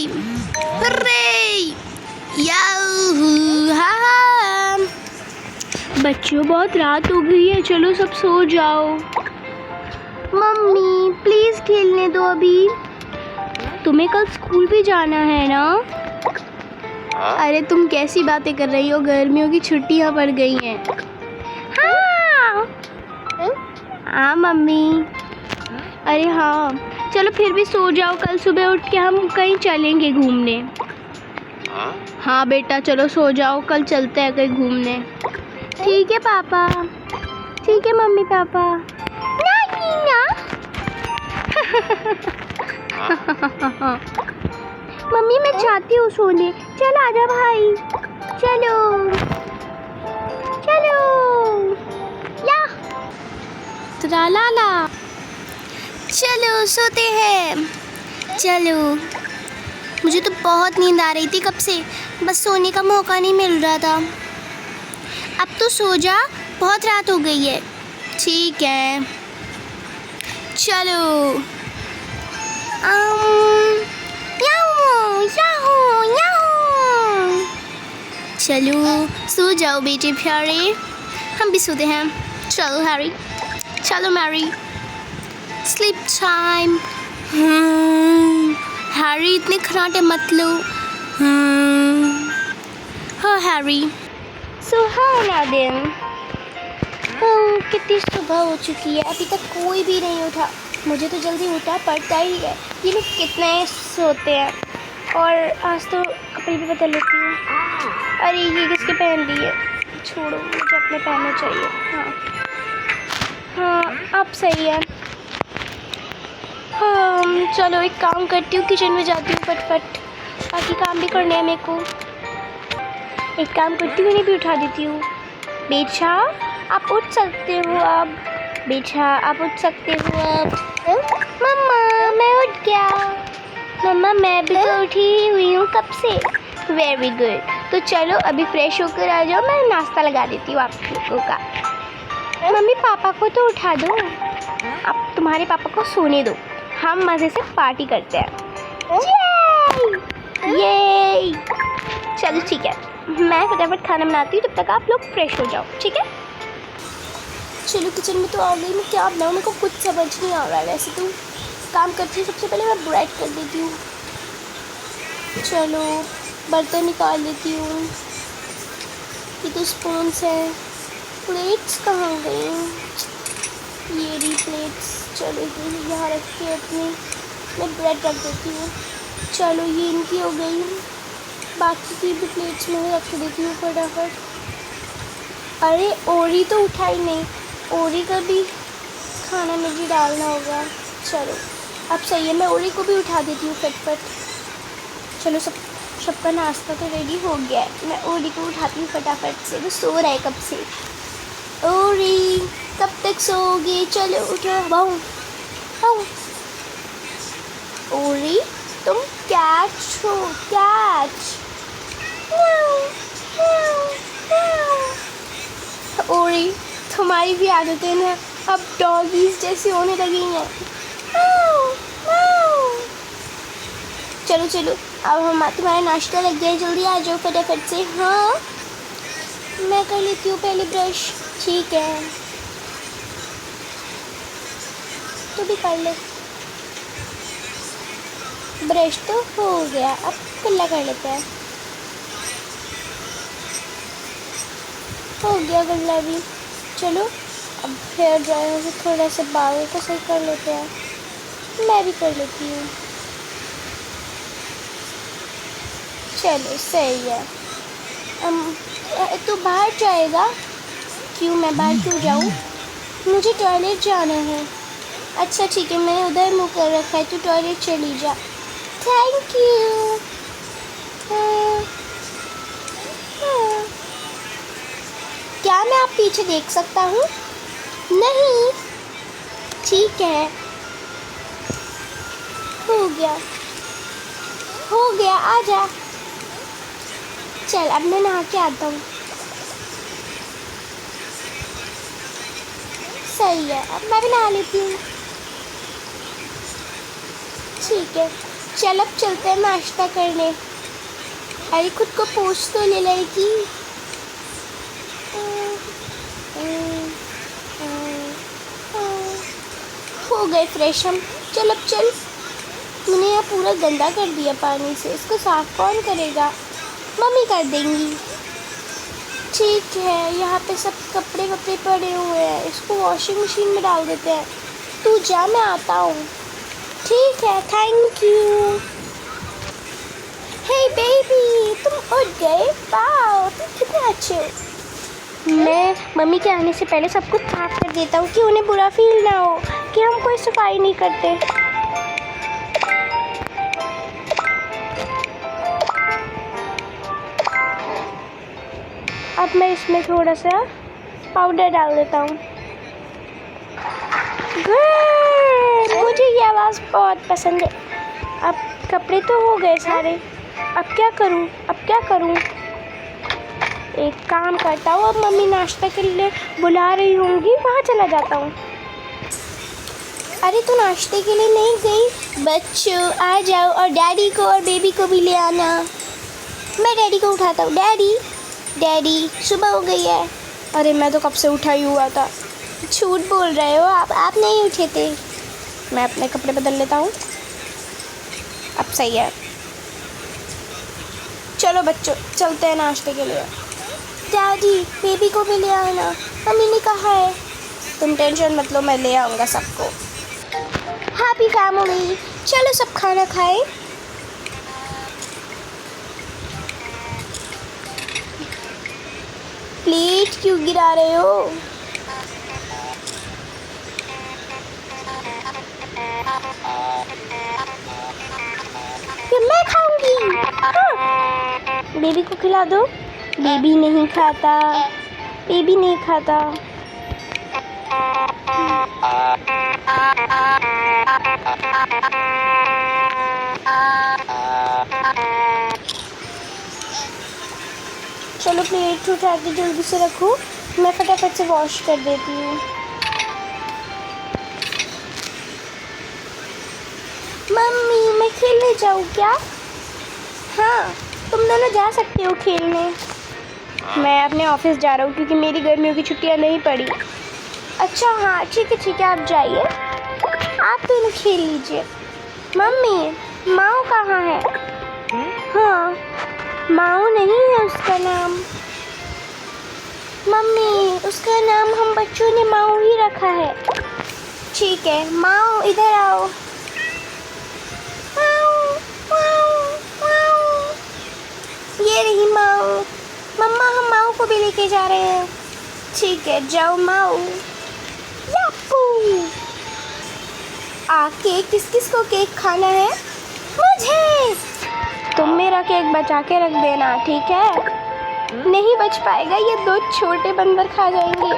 Hurray! Yahoo! हा हा! बच्चों बहुत रात हो गई है, चलो सब सो जाओ। मम्मी प्लीज खेलने दो अभी, तुम्हें कल स्कूल भी जाना है ना। अरे तुम कैसी बातें कर रही हो, गर्मियों की छुट्टियां पड़ गई हैं। हाँ हाँ मम्मी, अरे हाँ चलो फिर भी सो जाओ, कल सुबह उठ के हम कहीं चलेंगे घूमने। हाँ बेटा चलो सो जाओ, कल चलते हैं कहीं घूमने। ठीक है पापा, ठीक है मम्मी पापा। ना मम्मी मैं चाहती हूँ सोने, चल आजा भाई, चलो चलो या ला चलो सोते हैं। चलो मुझे तो बहुत नींद आ रही थी कब से, बस सोने का मौका नहीं मिल रहा था। अब तो सो जा, बहुत रात हो गई है। ठीक है चलो। Yahoo Yahoo Yahoo. चलो सो जाओ बेटे प्यारे, हम भी सोते हैं। चलो हैरी, चलो मैरी, स्लीप टाइम। हैरी इतने खराटे मत लो। हाँ हैरी, सुहाना दिन। कितनी सुबह हो चुकी है, अभी तक कोई भी नहीं उठा। मुझे तो जल्दी उठा पड़ता ही है, ये लोग कितने सोते हैं। और आज तो कपड़े भी बदल लेती हूँ। अरे ये किसके पहन ली है, छोड़ो मुझे अपने पहनना चाहिए। हाँ हाँ अब सही है। हाँ चलो एक काम करती हूँ, किचन में जाती हूँ फटफट, बाकी काम भी करने हैं मेरे को। एक काम करती हूँ, इन्हें भी उठा देती हूँ। बेटा आप उठ सकते हो अब, बेटा आप उठ सकते हो अब। मम्मा मैं उठ गया। मम्मा मैं भी तो उठी ही हुई हूँ कब से। वेरी गुड, तो चलो अभी फ्रेश होकर आ जाओ, मैं नाश्ता लगा देती हूँ आप लोगों का। मम्मी पापा को तो उठा दो, अब तुम्हारे पापा को सोने दो, हम मज़े से पार्टी करते हैं। ये चलो ठीक है, मैं फटाफट खाना बनाती हूँ, तब तक आप लोग फ्रेश हो जाओ। ठीक है चलो किचन में तो आ गई, मैं क्या बनाऊँ, मेरे को कुछ समझ नहीं आ रहा है। वैसे तो काम करती हूँ, सबसे पहले मैं ब्रेड कर देती हूँ। चलो बर्तन निकाल लेती हूँ, ये तो स्पून्स हैं, प्लेट्स कहाँ गई, ये रही प्लेट्स। चलो ये यहाँ रख के अपनी मैं ब्रेड रख देती हूँ। चलो ये इनकी हो गई, बाकी की भी प्लेट्स में रख देती हूँ फटाफट। अरे ओरी तो उठाई नहीं, ओरी का भी खाना में भी डालना होगा। चलो अब सही है, मैं ओरी को भी उठा देती हूँ फटफट। चलो सबका नाश्ता तो रेडी हो गया है, मैं ओरी को उठाती हूँ फटाफट से, वो सो रहा है कब से। ओरी कब तक सोओगे, चलो उठो। बाऊ ओरी तुम कैच हो, कैच। ओरी तुम्हारी भी आदतें ना अब डॉगीज जैसी होने लगी हैं। चलो चलो अब हम तुम्हारा नाश्ता लग गया, जल्दी आ जाओ फटाफट से। हाँ मैं कर लेती हूँ पहले ब्रश। ठीक है तू भी कर ले, ब्रश तो हो गया, अब कुल्ला कर लेते हैं। हो गया कुल्ला भी। चलो अब हेयर ड्रायर से थोड़ा सा बालों को सही कर लेते हैं, मैं भी कर लेती हूँ। चलो सही है। तू बाहर जाएगा? क्यों मैं बाहर क्यों जाऊँ, मुझे टॉयलेट जाना है। अच्छा ठीक है, मैंने उधर मुँह कर रखा है, तू टॉयलेट चली जा। Thank you. क्या मैं आप पीछे देख सकता हूँ? नहीं ठीक है, हो गया हो गया, आ जा। चल अब मैं नहा के आता हूँ। सही है, अब मैं भी नहा लेती हूँ। ठीक है चल अब चलते हैं नाश्ता करने। अरे खुद को पूछ तो ले लड़की। हो गए फ्रेश हम। चल अब चल। तूने यहाँ पूरा गंदा कर दिया पानी से, इसको साफ कौन करेगा? मम्मी कर देंगी। ठीक है, यहाँ पे सब कपड़े वपड़े पड़े हुए हैं, इसको वॉशिंग मशीन में डाल देते हैं। तू जा, मैं आता हूँ। ठीक है, थैंक यू। हे बेबी, तुम उठ गए? वाओ, तुम कितने अच्छे हो। मैं मम्मी के आने से पहले सब कुछ साफ कर देता हूँ कि उन्हें बुरा फील ना हो कि हम कोई सफाई नहीं करते। अब मैं इसमें थोड़ा सा पाउडर डाल देता हूँ। मुझे ये आवाज़ बहुत पसंद है। अब कपड़े तो हो गए सारे, अब क्या करूँ? एक काम करता हूँ, अब मम्मी नाश्ता के लिए बुला रही होंगी, वहाँ चला जाता हूँ। अरे तू नाश्ते के लिए नहीं गई? बच्चों आ जाओ और डैडी को और बेबी को भी ले आना। मैं डैडी को उठाता हूँ। डैडी सुबह हो गई है। अरे मैं तो कब से उठा ही हुआ था। झूठ बोल रहे हो आप नहीं उठे थे। मैं अपने कपड़े बदल लेता हूँ, अब सही है। चलो बच्चों चलते हैं नाश्ते के लिए। डैडी बेबी को भी ले आना, मम्मी ने कहा है। तुम टेंशन मत लो, मैं ले आऊँगा सबको। Happy family. चलो सब खाना खाएं। प्लेट क्यों गिरा रहे हो? फिर मैं खाऊंगी। हाँ। बेबी को खिला दो। बेबी नहीं खाता। चलो प्लेट उठा के जल्दी से रखो, मैं फटाफट से वॉश कर देती हूँ। मम्मी मैं खेलने जाऊँ क्या? हाँ तुम दोनों जा सकते हो खेलने। मैं अपने ऑफिस जा रहा हूँ क्योंकि मेरी गर्मियों की छुट्टियाँ नहीं पड़ी। अच्छा हाँ ठीक है आप जाइए, आप दोनों खेल लीजिए। मम्मी माऊ कहाँ है? हाँ माऊ नहीं है उसका नाम। मम्मी उसका नाम हम बच्चों ने माऊ ही रखा है। ठीक है माऊ इधर आओ। ये रही माऊ। मम्मा हम माऊ को भी लेके जा रहे हैं। ठीक है जाओ माऊ। केक किस को केक खाना है? मुझे। तुम मेरा केक बचा के रख देना ठीक है? नहीं बच पाएगा, ये दो छोटे बंदर खा जाएंगे।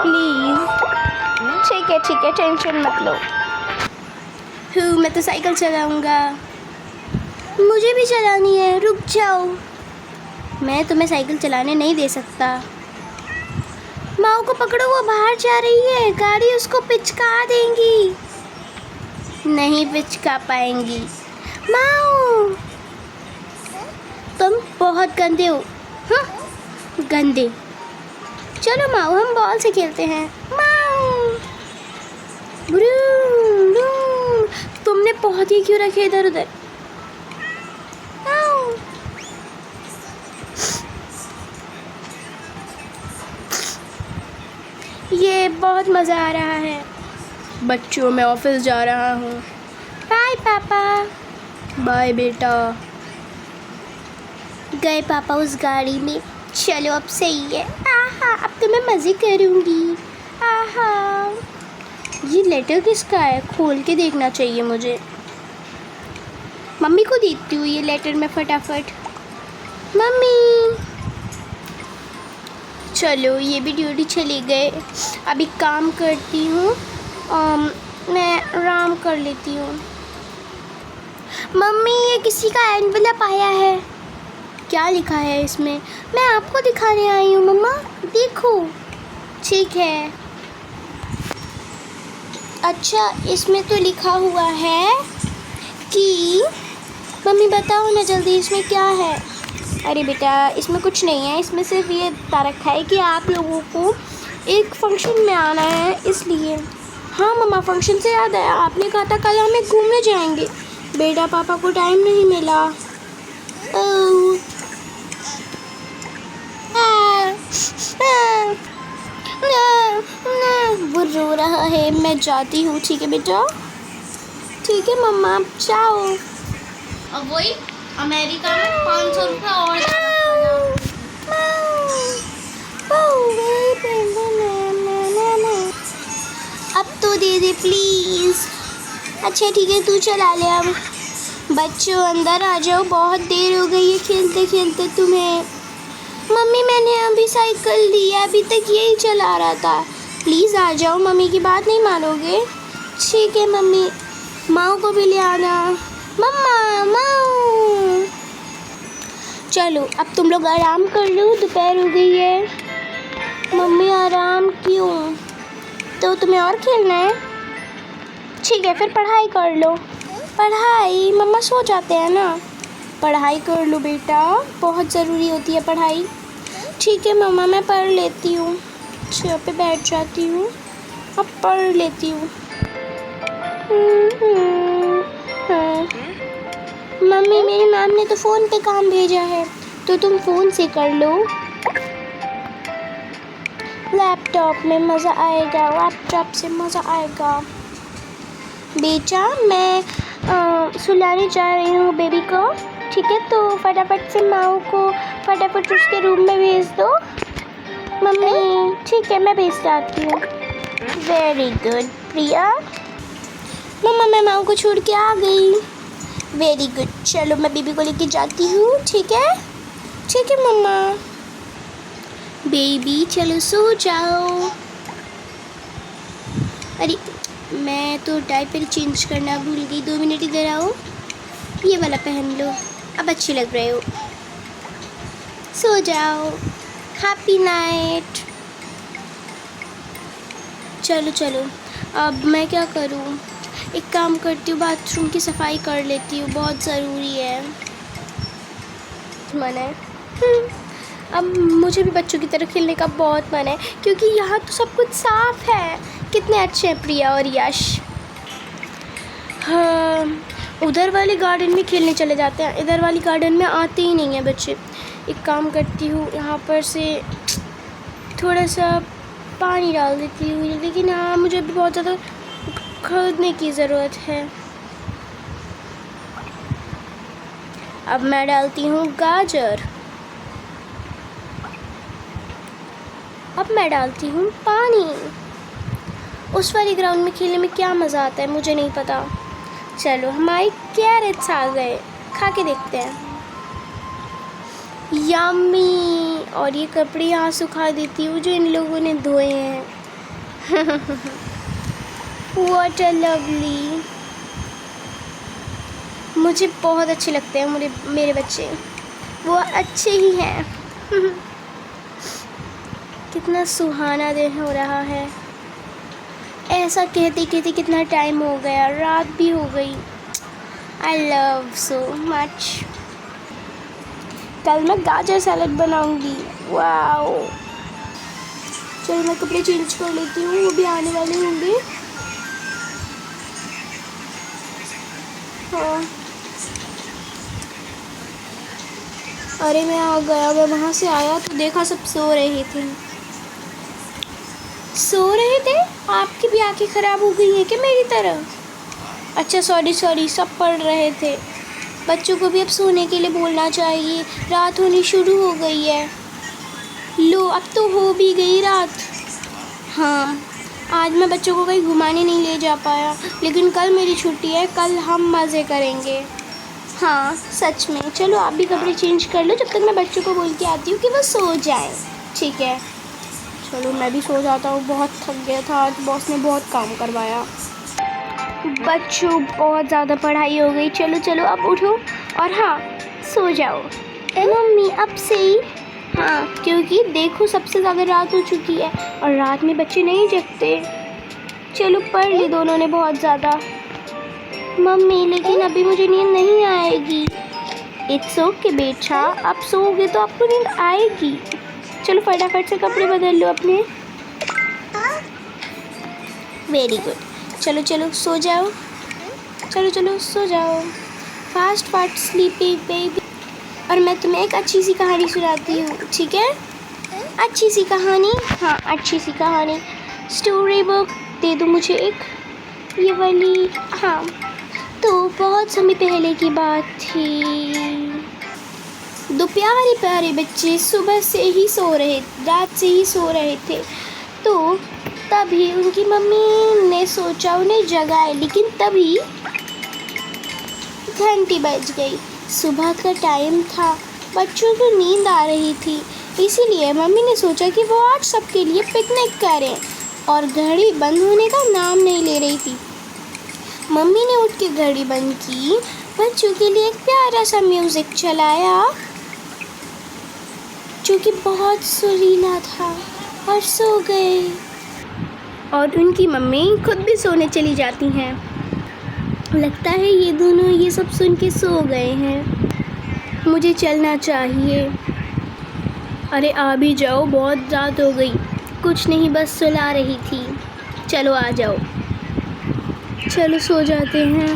प्लीज़। ठीक है टेंशन मत लो। मैं तो साइकिल चलाऊंगा। मुझे भी चलानी है, रुक जाओ। मैं तुम्हें साइकिल चलाने नहीं दे सकता। माऊ को पकड़ो, वो बाहर जा रही है, गाड़ी उसको पिचका देंगी। नहीं पिचका पाएंगी। माऊ तुम बहुत गंदे हो। हाँ गंदे। चलो माऊ हम बॉल से खेलते हैं। माऊ तुमने पौधे क्यों रखे इधर उधर? ये बहुत मज़ा आ रहा है। बच्चों मैं ऑफिस जा रहा हूँ। बाय पापा। बाय बेटा। गए पापा उस गाड़ी में। चलो अब सही है। आहा अब तो मैं मज़े करूँगी। आहा ये लेटर किसका है? खोल के देखना चाहिए मुझे। मम्मी को देती हूँ ये लेटर मैं फटाफट। मम्मी चलो ये भी ड्यूटी चले गए। अभी काम करती हूँ, मैं आराम कर लेती हूँ। मम्मी ये किसी का एनवेलप आया है। क्या लिखा है इसमें? मैं आपको दिखाने आई हूँ मम्मा, देखो। ठीक है। अच्छा इसमें तो लिखा हुआ है की मम्मी बताओ ना जल्दी, इसमें क्या है? अरे बेटा इसमें कुछ नहीं है, इसमें सिर्फ ये बता रखा है कि आप लोगों को एक फंक्शन में आना है इसलिए। हाँ मम्मा, फंक्शन से याद आया, आपने कहा था कल हमें घूमने जाएंगे। बेटा पापा को टाइम नहीं मिला। ओह वो रो रहा है, मैं जाती हूँ। ठीक है बेटा, ठीक है मम्मा, आप जाओ। अब वही अमेरिका में 500 रुपये और अब तो दे दे प्लीज़। अच्छा ठीक है, तू चला ले अब। बच्चों अंदर आ जाओ, बहुत देर हो गई है खेलते खेलते तुम्हें। मम्मी मैंने अभी साइकिल ली है, अभी तक यही चला रहा था। प्लीज़ आ जाओ, मम्मी की बात नहीं मानोगे? ठीक है मम्मी, माँ को भी ले आना। मम्मा माँ, चलो अब तुम लोग आराम कर लो, दोपहर हो गई है। मम्मी आराम क्यों? तो तुम्हें और खेलना है? ठीक है फिर पढ़ाई कर लो। पढ़ाई? मम्मा सो जाते हैं ना। पढ़ाई कर लो बेटा, बहुत ज़रूरी होती है पढ़ाई। ठीक है मम्मा, मैं पढ़ लेती हूँ। चेयर पे बैठ जाती हूँ, अब पढ़ लेती हूँ। मम्मी मेरी मैम ने तो फ़ोन पे काम भेजा है, तो तुम फ़ोन से कर लो। लैपटॉप में मज़ा आएगा, लैपटॉप से मज़ा आएगा। बेटा मैं सुलाने जा रही हूँ बेबी को, ठीक है? तो फटाफट से माँ को फटाफट उसके रूम में भेज दो। मम्मी ठीक है, मैं भेज आती हूँ। वेरी गुड प्रिया। मम्मा मैं माँ को छोड़ के आ गई। वेरी गुड, चलो मैं बेबी को लेके जाती हूँ। ठीक है? ठीक है मम्मा। बेबी चलो सो जाओ। अरे मैं तो डायपर चेंज करना भूल गई, 2 मिनट इधर आओ। ये वाला पहन लो, अब अच्छे लग रहे हो। सो जाओ, हैप्पी नाइट। चलो चलो, अब मैं क्या करूँ? एक काम करती हूँ, बाथरूम की सफाई कर लेती हूँ, बहुत ज़रूरी है। मन है अब मुझे भी बच्चों की तरह खेलने का बहुत मन है, क्योंकि यहाँ तो सब कुछ साफ़ है। कितने अच्छे हैं प्रिया और यश। हाँ, उधर वाले गार्डन में खेलने चले जाते हैं, इधर वाली गार्डन में आते ही नहीं हैं बच्चे। एक काम करती हूँ, यहाँ पर से थोड़ा सा पानी डाल देती हूँ, लेकिन हाँ मुझे भी बहुत ज़्यादा खोदने की ज़रूरत है। अब मैं डालती हूँ गाजर। अब मैं डालती हूँ पानी। उस वाले ग्राउंड में खेलने में क्या मज़ा आता है मुझे नहीं पता। चलो हमारे कैरेट्स आ गए, खा के देखते हैं। यम्मी। और ये कपड़े यहाँ सुखा देती हूँ जो इन लोगों ने धोए हैं। What a lovely. मुझे बहुत अच्छे लगते हैं मेरे बच्चे, वो अच्छे ही हैं। कितना सुहाना दिन हो रहा है। ऐसा कहते कहते कितना टाइम हो गया, रात भी हो गई। I love so much. कल मैं गाजर सैलड बनाऊंगी। वाओ। चलो मैं कपड़े चेंज कर लेती हूँ, वो भी आने वाले होंगे। हाँ अरे मैं आ गया, मैं वहाँ से आया तो देखा सब सो रहे थे। सो रहे थे? आपकी भी आंखें ख़राब हो गई हैं क्या मेरी तरह? अच्छा सॉरी, सब पढ़ रहे थे। बच्चों को भी अब सोने के लिए बोलना चाहिए, रात होनी शुरू हो गई है। लो अब तो हो भी गई रात। हाँ आज मैं बच्चों को कहीं घुमाने नहीं ले जा पाया, लेकिन कल मेरी छुट्टी है, कल हम मज़े करेंगे। हाँ सच में। चलो आप भी कपड़े चेंज कर लो, जब तक मैं बच्चों को बोल के आती हूँ कि वो सो जाएं। ठीक है चलो मैं भी सो जाता हूँ, बहुत थक गया था आज, बॉस ने बहुत काम करवाया। बच्चों बहुत ज़्यादा पढ़ाई हो गई, चलो चलो अब उठो और हाँ सो जाओ। मम्मी अब से ही? हाँ क्योंकि देखो सबसे ज़्यादा रात हो चुकी है और रात में बच्चे नहीं जगते। चलो पढ़ ली दोनों ने बहुत ज़्यादा। मम्मी लेकिन अभी मुझे नींद नहीं आएगी। इट्स ओके बेटा, आप सोओगे तो आपको नींद आएगी। चलो फटाफट से कपड़े बदल लो अपने। वेरी गुड, चलो चलो सो जाओ, चलो चलो सो जाओ, फास्ट फास्ट स्लीपी बेबी। और मैं तुम्हें एक अच्छी सी कहानी सुनाती हूँ, ठीक है? अच्छी सी कहानी, हाँ अच्छी सी कहानी। स्टोरी बुक दे दो मुझे एक, ये वाली। हाँ, तो बहुत समय पहले की बात थी। दो प्यारे प्यारे बच्चे सुबह से ही सो रहे, रात से ही सो रहे थे। तो तभी उनकी मम्मी ने सोचा उन्हें जगाए, लेकिन तभी घंटी बज गई। सुबह का टाइम था, बच्चों को नींद आ रही थी, इसीलिए मम्मी ने सोचा कि वो आज सबके लिए पिकनिक करें, और घड़ी बंद होने का नाम नहीं ले रही थी। मम्मी ने उठ के घड़ी बंद की, बच्चों के लिए एक प्यारा सा म्यूज़िक चलाया जो कि बहुत सुरीला था, और सो गए। और उनकी मम्मी खुद भी सोने चली जाती हैं। लगता है ये दोनों ये सब सुन के सो गए हैं, मुझे चलना चाहिए। अरे आ भी जाओ, बहुत रात हो गई। कुछ नहीं, बस सुला रही थी। चलो आ जाओ, चलो सो जाते हैं।